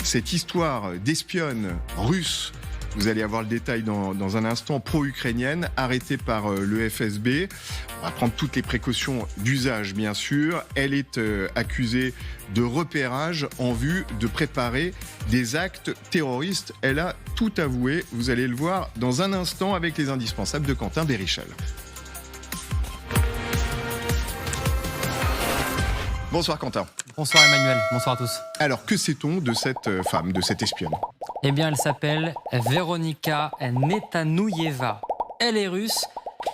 cette histoire d'espionne russe. Vous allez avoir le détail dans un instant, pro-ukrainienne, arrêtée par le FSB. On va prendre toutes les précautions d'usage, bien sûr. Elle est accusée de repérage en vue de préparer des actes terroristes. Elle a tout avoué. Vous allez le voir dans un instant avec les indispensables de Quentin Berrichel. Bonsoir Quentin. Bonsoir Emmanuel, bonsoir à tous. Alors, que sait-on de cette femme, de cette espionne ? Eh bien, elle s'appelle Veronika Netanouïeva. Elle est russe,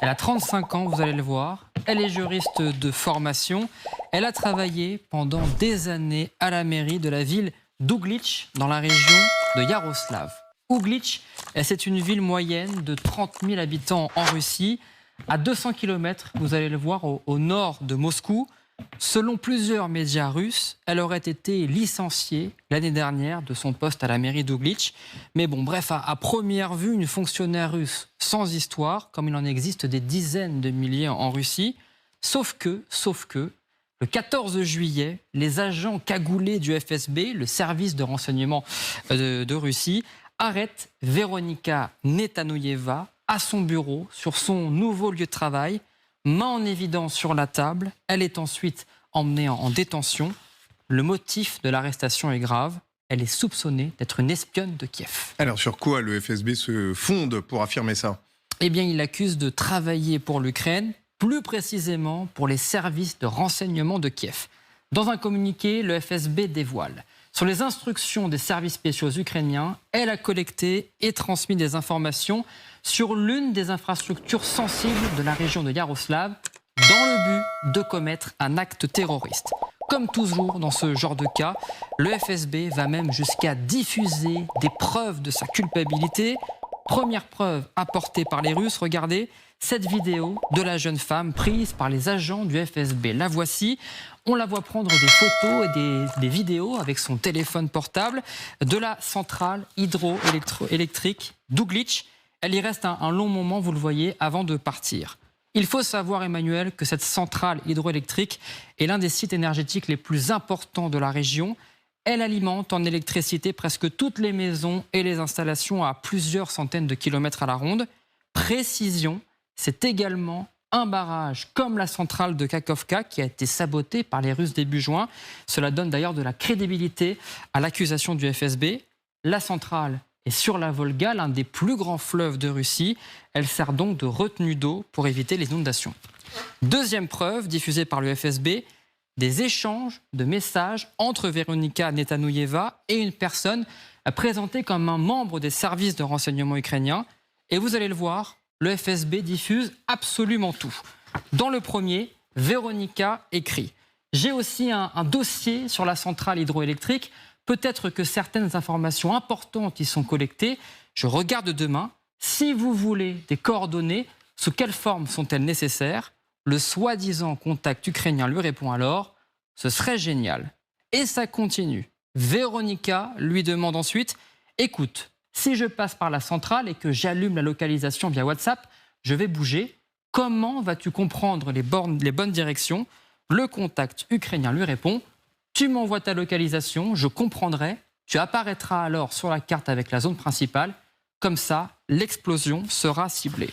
elle a 35 ans, vous allez le voir. Elle est juriste de formation. Elle a travaillé pendant des années à la mairie de la ville d'Ouglitch, dans la région de Yaroslav. Ouglitch, c'est une ville moyenne de 30 000 habitants en Russie, à 200 km, vous allez le voir, au nord de Moscou. Selon plusieurs médias russes, elle aurait été licenciée l'année dernière de son poste à la mairie d'Ouglitch. Mais bon, bref, à première vue, une fonctionnaire russe sans histoire, comme il en existe des dizaines de milliers en Russie. Sauf que, le 14 juillet, les agents cagoulés du FSB, le service de renseignement de Russie, arrêtent Veronika Netanouïeva à son bureau, sur son nouveau lieu de travail. Main en évidence sur la table, elle est ensuite emmenée en détention. Le motif de l'arrestation est grave. Elle est soupçonnée d'être une espionne de Kiev. Alors, sur quoi le FSB se fonde pour affirmer ça ? Eh bien, il l'accuse de travailler pour l'Ukraine, plus précisément pour les services de renseignement de Kiev. Dans un communiqué, le FSB dévoile: sur les instructions des services spéciaux ukrainiens, elle a collecté et transmis des informations sur l'une des infrastructures sensibles de la région de Yaroslav, dans le but de commettre un acte terroriste. Comme toujours dans ce genre de cas, le FSB va même jusqu'à diffuser des preuves de sa culpabilité. Première preuve apportée par les Russes, regardez cette vidéo de la jeune femme prise par les agents du FSB. La voici. On la voit prendre des photos et des vidéos avec son téléphone portable de la centrale hydroélectrique d'Ouglitch. Elle y reste un long moment, vous le voyez, avant de partir. Il faut savoir, Emmanuel, que cette centrale hydroélectrique est l'un des sites énergétiques les plus importants de la région. Elle alimente en électricité presque toutes les maisons et les installations à plusieurs centaines de kilomètres à la ronde. Précision, c'est également un barrage comme la centrale de Kakhovka qui a été sabotée par les Russes début juin. Cela donne d'ailleurs de la crédibilité à l'accusation du FSB. La centrale est sur la Volga, l'un des plus grands fleuves de Russie. Elle sert donc de retenue d'eau pour éviter les inondations. Deuxième preuve diffusée par le FSB, des échanges de messages entre Veronika Netanouïeva et une personne présentée comme un membre des services de renseignement ukrainiens. Et vous allez le voir, le FSB diffuse absolument tout. Dans le premier, Veronika écrit: j'ai aussi un dossier sur la centrale hydroélectrique. Peut-être que certaines informations importantes y sont collectées. Je regarde demain. Si vous voulez des coordonnées, sous quelle forme sont-elles nécessaires ? Le soi-disant contact ukrainien lui répond alors: ce serait génial. Et ça continue. Veronika lui demande ensuite: écoute, si je passe par la centrale et que j'allume la localisation via WhatsApp, je vais bouger. Comment vas-tu comprendre les bonnes directions ? Le contact ukrainien lui répond: tu m'envoies ta localisation, je comprendrai. Tu apparaîtras alors sur la carte avec la zone principale. Comme ça, l'explosion sera ciblée.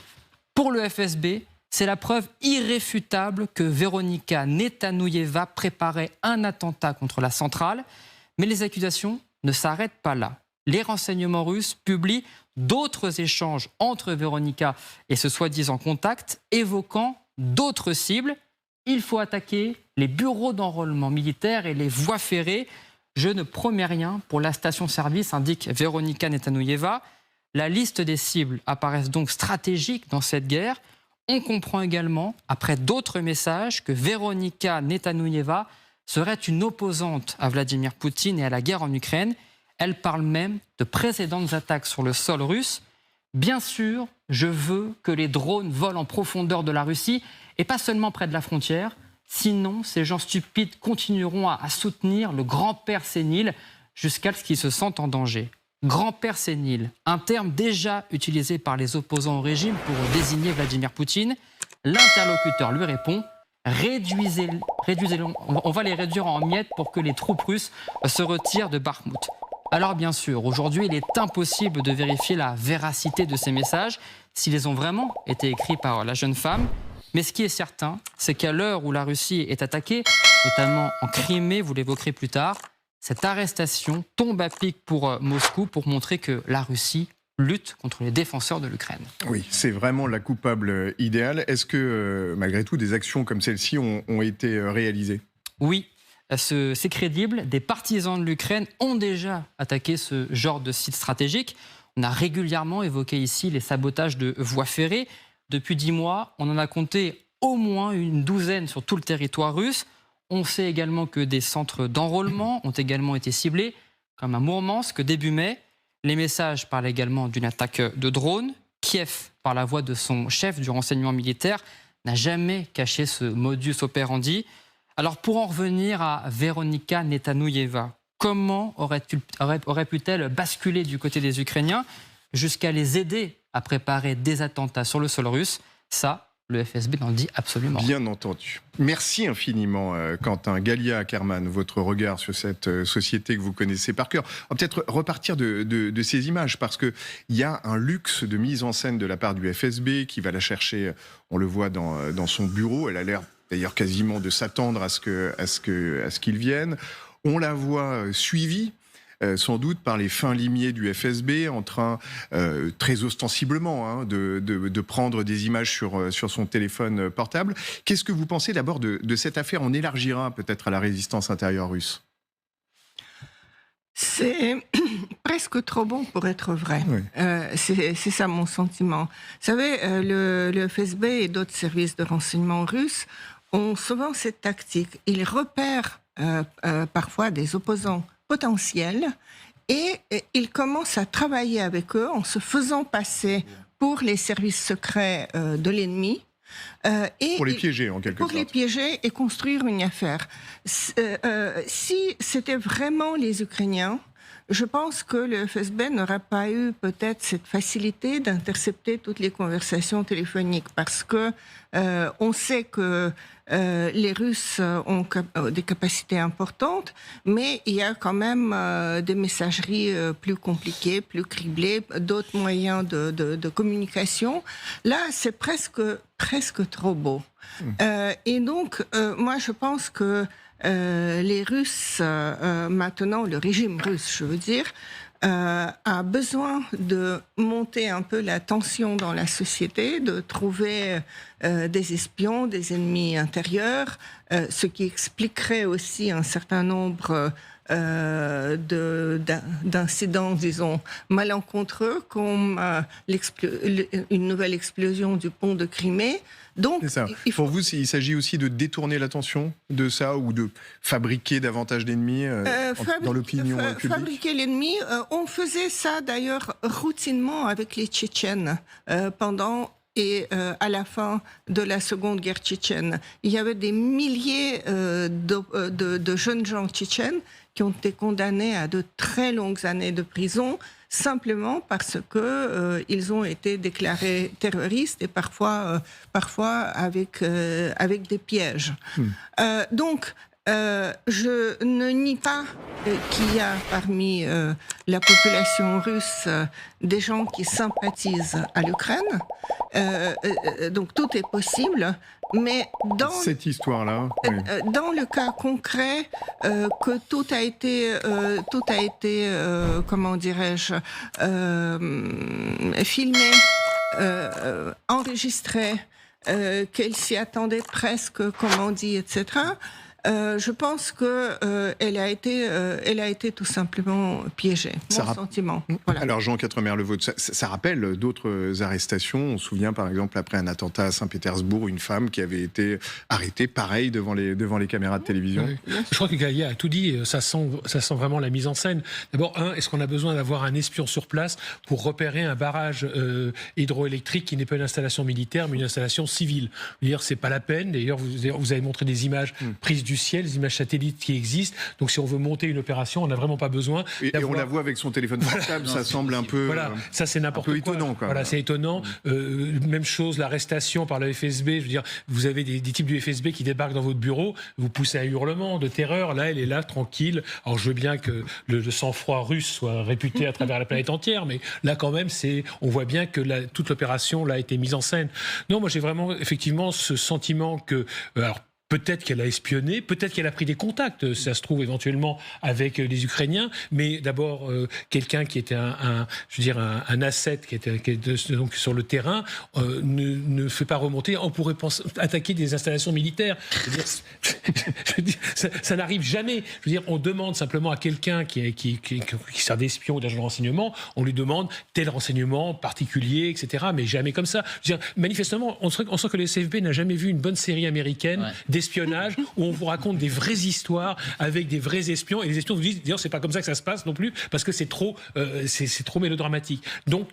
Pour le FSB, c'est la preuve irréfutable que Veronika Netanouïeva préparait un attentat contre la centrale. Mais les accusations ne s'arrêtent pas là. Les renseignements russes publient d'autres échanges entre Veronika et ce soi-disant contact, évoquant d'autres cibles. Il faut attaquer les bureaux d'enrôlement militaire et les voies ferrées. Je ne promets rien pour la station-service, indique Veronika Netanouïeva. La liste des cibles apparaît donc stratégique dans cette guerre. On comprend également, après d'autres messages, que Veronika Netanouïeva serait une opposante à Vladimir Poutine et à la guerre en Ukraine. Elle parle même de précédentes attaques sur le sol russe. Bien sûr, je veux que les drones volent en profondeur de la Russie et pas seulement près de la frontière. Sinon, ces gens stupides continueront à soutenir le grand-père sénile jusqu'à ce qu'ils se sentent en danger. Grand-père sénile, un terme déjà utilisé par les opposants au régime pour désigner Vladimir Poutine. L'interlocuteur lui répond: réduisez-les, on va les réduire en miettes pour que les troupes russes se retirent de Bakhmout. Alors bien sûr, aujourd'hui, il est impossible de vérifier la véracité de ces messages, s'ils ont vraiment été écrits par la jeune femme. Mais ce qui est certain, c'est qu'à l'heure où la Russie est attaquée, notamment en Crimée, vous l'évoquerez plus tard, cette arrestation tombe à pic pour Moscou pour montrer que la Russie lutte contre les défenseurs de l'Ukraine. Oui, c'est vraiment la coupable idéale. Est-ce que, malgré tout, des actions comme celle-ci ont été réalisées ? Oui, c'est crédible. Des partisans de l'Ukraine ont déjà attaqué ce genre de site stratégique. On a régulièrement évoqué ici les sabotages de voies ferrées. Depuis 10 mois, on en a compté au moins une douzaine sur tout le territoire russe. On sait également que des centres d'enrôlement ont également été ciblés, comme à Mourmansk début mai. Les messages parlent également d'une attaque de drone. Kiev, par la voix de son chef du renseignement militaire, n'a jamais caché ce modus operandi. Alors pour en revenir à Véronika Netanouïeva, comment aurait pu-t-elle basculer du côté des Ukrainiens jusqu'à les aider à préparer des attentats sur le sol russe? Ça, le FSB n'en dit absolument. Bien entendu. Merci infiniment, Quentin. Galia Ackerman, votre regard sur cette société que vous connaissez par cœur. On va peut-être repartir de ces images, parce qu'il y a un luxe de mise en scène de la part du FSB qui va la chercher, on le voit dans son bureau. Elle a l'air d'ailleurs quasiment de s'attendre à ce qu'ils viennent. On la voit suivie, sans doute par les fins limiers du FSB, en train, très ostensiblement, de prendre des images sur son téléphone portable. Qu'est-ce que vous pensez d'abord de cette affaire? On élargira peut-être à la résistance intérieure russe. C'est presque trop bon pour être vrai. Oui. C'est ça mon sentiment. Vous savez, le FSB et d'autres services de renseignement russes ont souvent cette tactique. Ils repèrent parfois des opposants potentiels et ils commencent à travailler avec eux en se faisant passer pour les services secrets de l'ennemi. Pour les piéger, en quelque sorte. Pour les piéger et construire une affaire. Si c'était vraiment les Ukrainiens, je pense que le FSB n'aurait pas eu peut-être cette facilité d'intercepter toutes les conversations téléphoniques, parce que on sait que les Russes ont des capacités importantes, mais il y a quand même des messageries plus compliquées, plus criblées, d'autres moyens de communication. Là, c'est presque trop beau. Et donc, moi, je pense que les Russes, maintenant, le régime russe, je veux dire, a besoin de monter un peu la tension dans la société, de trouver des espions, des ennemis intérieurs, ce qui expliquerait aussi un certain nombre d'incidents, disons, malencontreux, comme une nouvelle explosion du pont de Crimée. Donc, c'est ça. Pour vous, il s'agit aussi de détourner l'attention de ça, ou de fabriquer davantage d'ennemis dans l'opinion publique? Fabriquer l'ennemi, on faisait ça d'ailleurs routinement avec les Tchétchènes pendant et à la fin de la Seconde Guerre tchétchène. Il y avait des milliers de jeunes gens tchétchènes qui ont été condamnés à de très longues années de prison, simplement parce que ils ont été déclarés terroristes, et parfois avec des pièges. Donc, je ne nie pas qu'il y a parmi la population russe des gens qui sympathisent à l'Ukraine. Donc tout est possible, mais dans cette histoire-là, oui. Dans le cas concret, que tout a été comment dirais-je, filmé, enregistré, qu'elle s'y attendait presque, comme on dit, etc. Je pense que elle a été tout simplement piégée. Mon sentiment. Voilà. Alors Jean Quatremer-Le-Vôtre, ça rappelle d'autres arrestations. On se souvient par exemple après un attentat à Saint-Pétersbourg, une femme qui avait été arrêtée, pareil, devant les caméras de télévision. Oui. Je crois que Galia a tout dit. Ça sent vraiment la mise en scène. D'abord, est-ce qu'on a besoin d'avoir un espion sur place pour repérer un barrage hydroélectrique qui n'est pas une installation militaire mais une installation civile? D'ailleurs, c'est pas la peine. D'ailleurs, vous avez montré des images prises du ciel, des images satellites qui existent. Donc si on veut monter une opération, on n'a vraiment pas besoin. Et on la voit avec son téléphone portable, ça semble un peu, voilà, ça c'est n'importe quoi. Étonnant, quoi. Voilà, c'est étonnant. Même chose, l'arrestation par le FSB. Je veux dire, vous avez des types du FSB qui débarquent dans votre bureau, vous poussez un hurlement de terreur. Là, elle est là, tranquille. Alors je veux bien que le sang-froid russe soit réputé à travers la planète entière, mais là quand même, on voit bien que toute l'opération là a été mise en scène. Non, moi j'ai vraiment effectivement ce sentiment que, alors peut-être qu'elle a espionné, peut-être qu'elle a pris des contacts, ça se trouve éventuellement avec les Ukrainiens, mais d'abord quelqu'un qui était un asset qui était donc sur le terrain ne fait pas remonter. On pourrait attaquer des installations militaires. Ça n'arrive jamais. Je veux dire, on demande simplement à quelqu'un qui sert d'espion ou d'agent de renseignement, on lui demande tel renseignement particulier, etc. Mais jamais comme ça. Je veux dire, manifestement, on sent que le CFB n'a jamais vu une bonne série américaine d'espionnage où on vous raconte des vraies histoires avec des vrais espions, et les espions vous disent d'ailleurs c'est pas comme ça que ça se passe non plus parce que c'est trop mélodramatique. Donc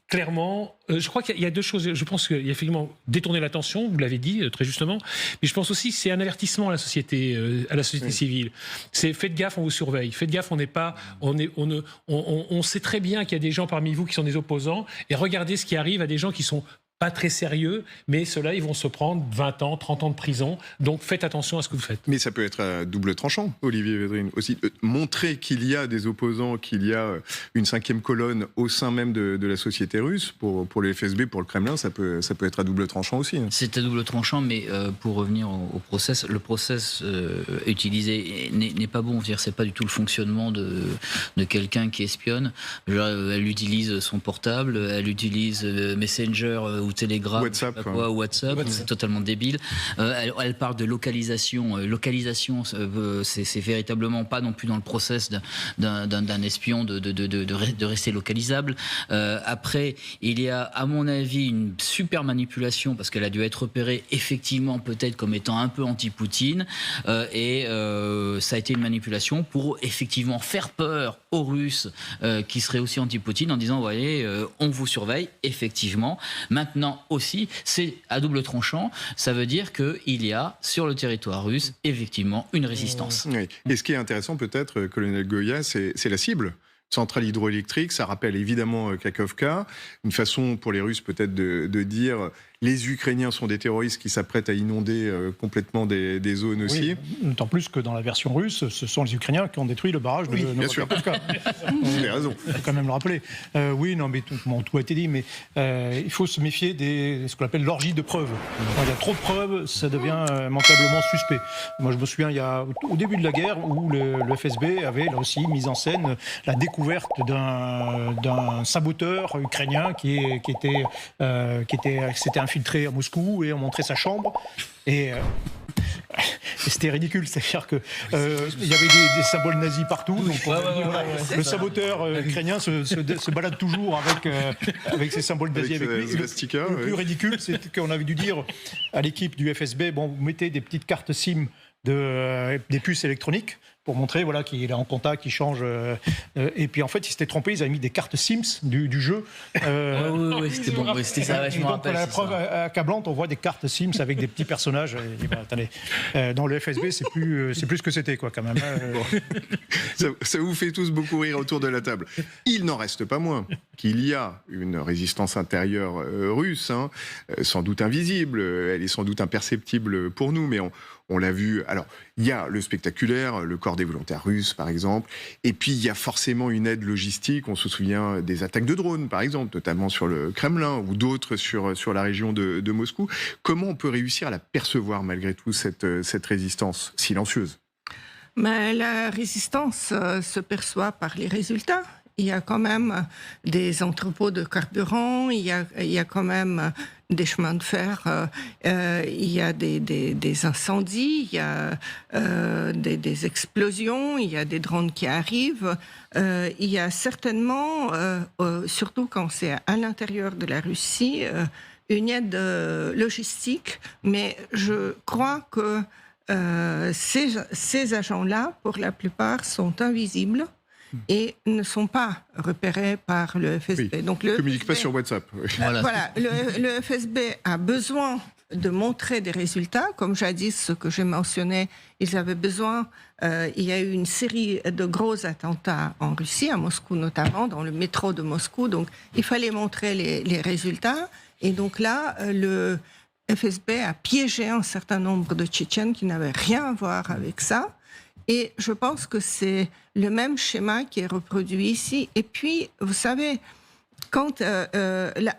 clairement, je crois qu'il y a deux choses. Je pense qu'il y a effectivement détourner l'attention, vous l'avez dit très justement, mais je pense aussi que c'est un avertissement à la société civile. C'est faites gaffe, on vous surveille. Faites gaffe, on sait très bien qu'il y a des gens parmi vous qui sont des opposants, et regardez ce qui arrive à des gens qui sont pas très sérieux, mais ceux-là, ils vont se prendre 20 ans, 30 ans de prison. Donc faites attention à ce que vous faites. Mais ça peut être à double tranchant, Olivier Védrine. Aussi, montrer qu'il y a des opposants, qu'il y a une cinquième colonne au sein même de la société russe, pour le FSB, pour le Kremlin, ça peut être à double tranchant aussi. C'est à double tranchant, mais pour revenir au process, le process utilisé n'est pas bon. C'est pas du tout le fonctionnement de quelqu'un qui espionne. Elle utilise son portable, elle utilise Messenger ou Telegram, WhatsApp. C'est totalement débile. Elle parle de localisation. Localisation, c'est véritablement pas non plus dans le process d'un espion de rester localisable. Après, il y a, à mon avis, une super manipulation parce qu'elle a dû être repérée effectivement peut-être comme étant un peu anti-Poutine, et ça a été une manipulation pour effectivement faire peur aux Russes qui seraient aussi anti-Poutine en disant, vous voyez, on vous surveille, effectivement. Maintenant aussi, c'est à double tranchant. Ça veut dire qu'il y a sur le territoire russe, effectivement, une résistance. Oui. Et ce qui est intéressant peut-être, colonel Goya, c'est la cible. Centrale hydroélectrique, ça rappelle évidemment Kakhovka. Une façon pour les Russes peut-être de dire les Ukrainiens sont des terroristes qui s'apprêtent à inonder complètement des zones aussi. Oui, d'autant plus que dans la version russe, ce sont les Ukrainiens qui ont détruit le barrage de Kakhovka. Vous avez raison. Il faut quand même le rappeler. Oui, non, mais tout a été dit, mais il faut se méfier ce qu'on appelle l'orgie de preuves. Quand il y a trop de preuves, ça devient immanquablement suspect. Moi, je me souviens, au début de la guerre, où le FSB avait là aussi mis en scène la découverte d'un saboteur ukrainien qui s'était infiltré à Moscou et on montrait sa chambre et c'était ridicule, c'est-à-dire que il y avait des symboles nazis partout. Donc le saboteur ukrainien se balade toujours avec ses symboles nazis avec lui. Le plus ridicule, c'est qu'on avait dû dire à l'équipe du FSB, bon, vous mettez des petites cartes SIM des puces électroniques pour montrer qu'il est en contact, qu'il change. Et puis en fait, ils s'étaient trompés, ils avaient mis des cartes Sims du jeu. Oui, c'était bon, c'était ça, je me rappelle. Pour la preuve accablante, on voit des cartes Sims avec des petits personnages. Et attendez, dans le FSB, c'est plus ce que c'était, quoi, quand même. Ça vous fait tous beaucoup rire autour de la table. Il n'en reste pas moins qu'il y a une résistance intérieure russe, sans doute invisible, elle est sans doute imperceptible pour nous, mais on l'a vu. Alors, il y a le spectaculaire, le corps des volontaires russes, par exemple. Et puis, il y a forcément une aide logistique. On se souvient des attaques de drones, par exemple, notamment sur le Kremlin ou d'autres sur la région de Moscou. Comment on peut réussir à la percevoir, malgré tout, cette résistance silencieuse ? Mais la résistance se perçoit par les résultats. Il y a quand même des entrepôts de carburant, il y a quand même des chemins de fer, il y a des incendies, il y a des explosions, il y a des drones qui arrivent. Il y a certainement, surtout quand c'est à l'intérieur de la Russie, une aide logistique, mais je crois que ces agents-là, pour la plupart, sont invisibles et ne sont pas repérés par le FSB. Oui, Donc ne communiquent pas sur WhatsApp. Oui. Voilà, le FSB a besoin de montrer des résultats. Comme jadis, ce que j'ai mentionné, ils avaient besoin. Il y a eu une série de gros attentats en Russie, à Moscou notamment, dans le métro de Moscou. Donc, il fallait montrer les résultats. Et donc là, le FSB a piégé un certain nombre de Tchétchènes qui n'avaient rien à voir avec ça. Et je pense que c'est le même schéma qui est reproduit ici. Et puis, vous savez, quand c'est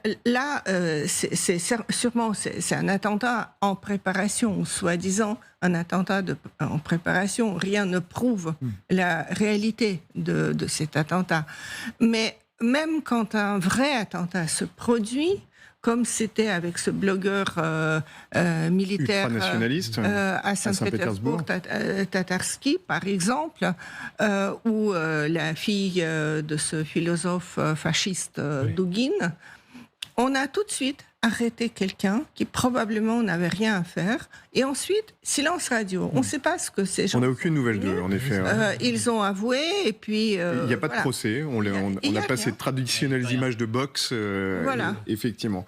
un attentat en préparation, ou soi-disant un attentat en préparation, rien ne prouve la réalité de cet attentat. Mais même quand un vrai attentat se produit, comme c'était avec ce blogueur militaire ultranationaliste à Saint-Pétersbourg, Tatarsky, par exemple, ou la fille de ce philosophe fasciste Douguine, on a tout de suite arrêté quelqu'un qui probablement n'avait rien à faire. Et ensuite, silence radio. On ne sait pas ce que ces gens... On n'a aucune nouvelle d'eux, en effet. Ils ont avoué, et puis... il n'y a pas de procès. On n'a pas ces traditionnelles images de boxe. Effectivement.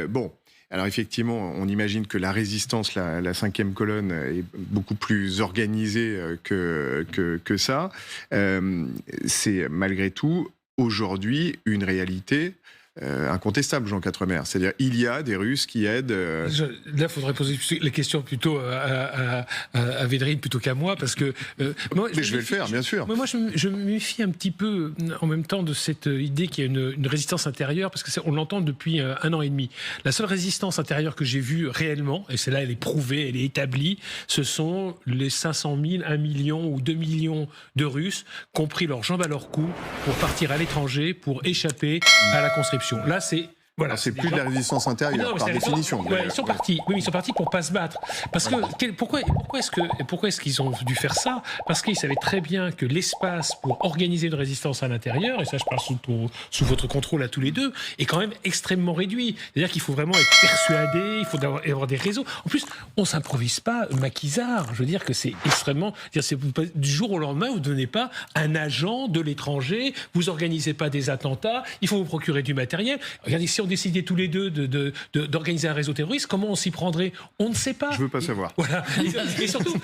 Bon. Alors effectivement, on imagine que la résistance, la cinquième colonne, est beaucoup plus organisée que ça. C'est malgré tout, aujourd'hui, une réalité incontestable, Jean Quatremer. C'est-à-dire, il y a des Russes qui aident... Là, il faudrait poser la question plutôt à Védrine plutôt qu'à moi, parce que... moi, mais je vais le faire, bien sûr. Moi, je me méfie un petit peu, en même temps, de cette idée qu'il y a une résistance intérieure, parce qu'on l'entend depuis 1 an et demi. La seule résistance intérieure que j'ai vue réellement, et celle-là, elle est prouvée, elle est établie, ce sont les 500 000, 1 million ou 2 millions de Russes qui ont pris leurs jambes à leur cou pour partir à l'étranger, pour échapper à la conscription. Là, c'est... Voilà, c'est plus de la résistance intérieure, par définition. Ils sont partis. Oui, ils sont partis pour pas se battre. Parce que pourquoi est-ce qu'ils ont dû faire ça ? Parce qu'ils savaient très bien que l'espace pour organiser une résistance à l'intérieur, et ça, je parle sous votre contrôle à tous les deux, est quand même extrêmement réduit. C'est-à-dire qu'il faut vraiment être persuadé, il faut avoir des réseaux. En plus, on s'improvise pas maquisard. Je veux dire que c'est extrêmement. C'est du jour au lendemain, vous ne donnez pas un agent de l'étranger, vous organisez pas des attentats, il faut vous procurer du matériel. Regardez, si on décidait tous les deux d'organiser un réseau terroriste, comment on s'y prendrait ? On ne sait pas. Je veux pas savoir. Voilà. Et surtout,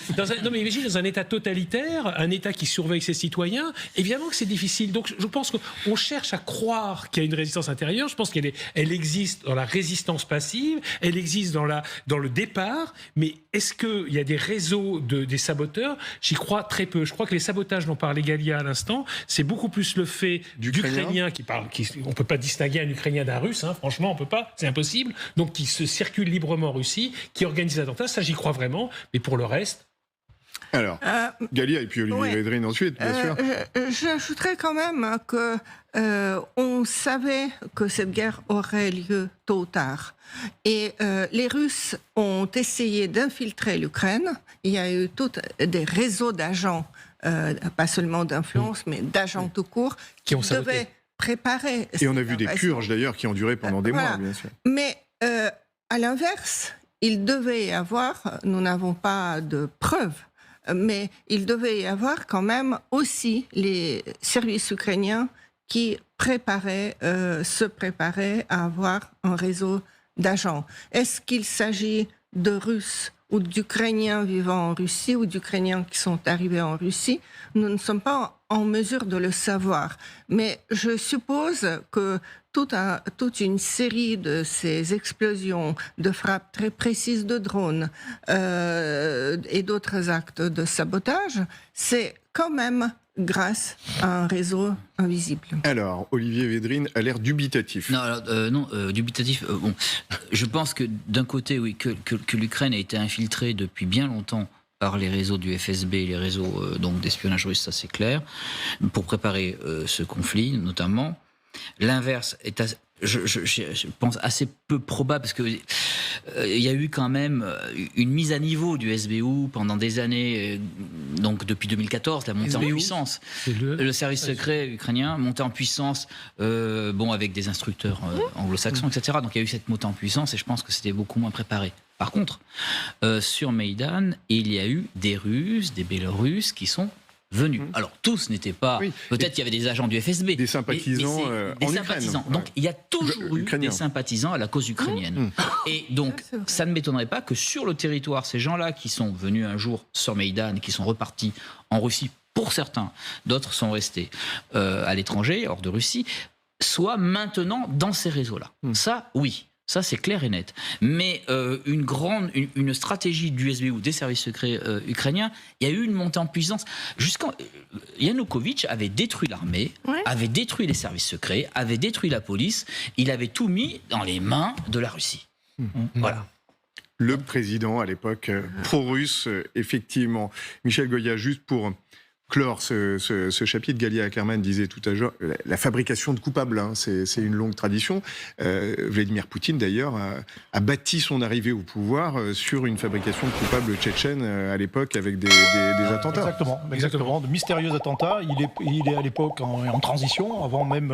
imagine dans un État totalitaire, un État qui surveille ses citoyens, évidemment que c'est difficile. Donc je pense qu'on cherche à croire qu'il y a une résistance intérieure. Je pense qu'elle existe dans la résistance passive, elle existe dans le départ, mais est-ce qu'il y a des réseaux des saboteurs ? J'y crois très peu. Je crois que les sabotages dont parlait Galia à l'instant, c'est beaucoup plus le fait d'Ukrainiens on ne peut pas distinguer un Ukrainien d'un Russe, franchement, on ne peut pas, c'est impossible. Donc, qui se circulent librement en Russie, qui organisent des attentats, ça j'y crois vraiment. Mais pour le reste... Alors, Galia et puis Olivier Védrine ensuite, bien sûr. J'ajouterais quand même que on savait que cette guerre aurait lieu tôt ou tard. Et les Russes ont essayé d'infiltrer l'Ukraine. Il y a eu tous des réseaux d'agents, pas seulement d'influence, mais d'agents tout court, qui devaient préparer. Et on a vu des purges d'ailleurs qui ont duré pendant des mois, bien sûr. Mais à l'inverse, il devait y avoir, nous n'avons pas de preuves, mais il devait y avoir quand même aussi les services ukrainiens qui se préparaient à avoir un réseau d'agents. Est-ce qu'il s'agit de Russes ou d'Ukrainiens vivant en Russie ou d'Ukrainiens qui sont arrivés en Russie? Nous ne sommes pas en mesure de le savoir. Mais je suppose que toute une série de ces explosions, de frappes très précises de drones et d'autres actes de sabotage, c'est quand même grâce à un réseau invisible. Alors, Olivier Védrine a l'air dubitatif. Non, dubitatif. Bon, je pense que d'un côté, oui, que l'Ukraine a été infiltrée depuis bien longtemps par les réseaux du FSB, les réseaux donc d'espionnage russe, ça c'est clair, pour préparer ce conflit notamment. L'inverse est je pense assez peu probable parce que il y a eu quand même une mise à niveau du SBU pendant des années, donc depuis 2014, la montée en puissance. Le service secret ukrainien monté en puissance, avec des instructeurs anglo-saxons, etc. Donc il y a eu cette montée en puissance et je pense que c'était beaucoup moins préparé. Par contre, sur Maïdan, il y a eu des Russes, des Bélarusses qui sont venus. Alors tous n'étaient pas. Oui. Peut-être qu'il y avait des agents du FSB. Des sympathisants des en sympathisants. Ukraine. Donc il y a toujours eu Ukrainiens. des sympathisants à la cause ukrainienne. Et donc ça ne m'étonnerait pas que sur le territoire, ces gens-là qui sont venus un jour sur Maïdan et qui sont repartis en Russie, pour certains, d'autres sont restés à l'étranger, hors de Russie, soient maintenant dans ces réseaux-là. Ça, oui. Ça, c'est clair et net. Mais une stratégie du USB ou des services secrets ukrainiens, il y a eu une montée en puissance. Yanukovych avait détruit l'armée, avait détruit les services secrets, avait détruit la police. Il avait tout mis dans les mains de la Russie. Voilà. Le président, à l'époque, pro-russe, effectivement. Michel Goya, juste pour clore ce chapitre, Galia Ackerman disait tout à l'heure, la fabrication de coupables, hein, c'est une longue tradition. Vladimir Poutine, d'ailleurs, a bâti son arrivée au pouvoir sur une fabrication de coupables tchétchènes à l'époque avec des attentats. Exactement. De mystérieux attentats. Il est à l'époque en transition, avant même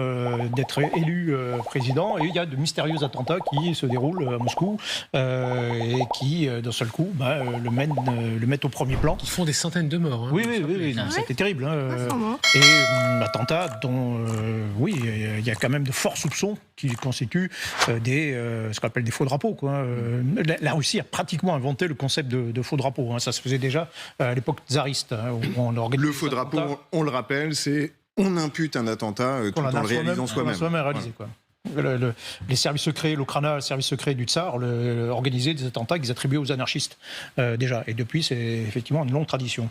d'être élu président. Et il y a de mystérieux attentats qui se déroulent à Moscou et qui, d'un seul coup, le mettent au premier plan. Ils font des centaines de morts. Hein, Oui. C'était terrible. Et attentat dont, il y a quand même de forts soupçons qui constituent ce qu'on appelle des faux drapeaux. La Russie a pratiquement inventé le concept de faux drapeau. Hein. Ça se faisait déjà à l'époque tsariste. Où on organisait le faux drapeau, on le rappelle, c'est on impute un attentat tout en le réalisant soi-même. Les services secrets, l'Okrana, le service secret du Tsar, organisaient des attentats qu'ils attribuaient aux anarchistes déjà. Et depuis, c'est effectivement une longue tradition.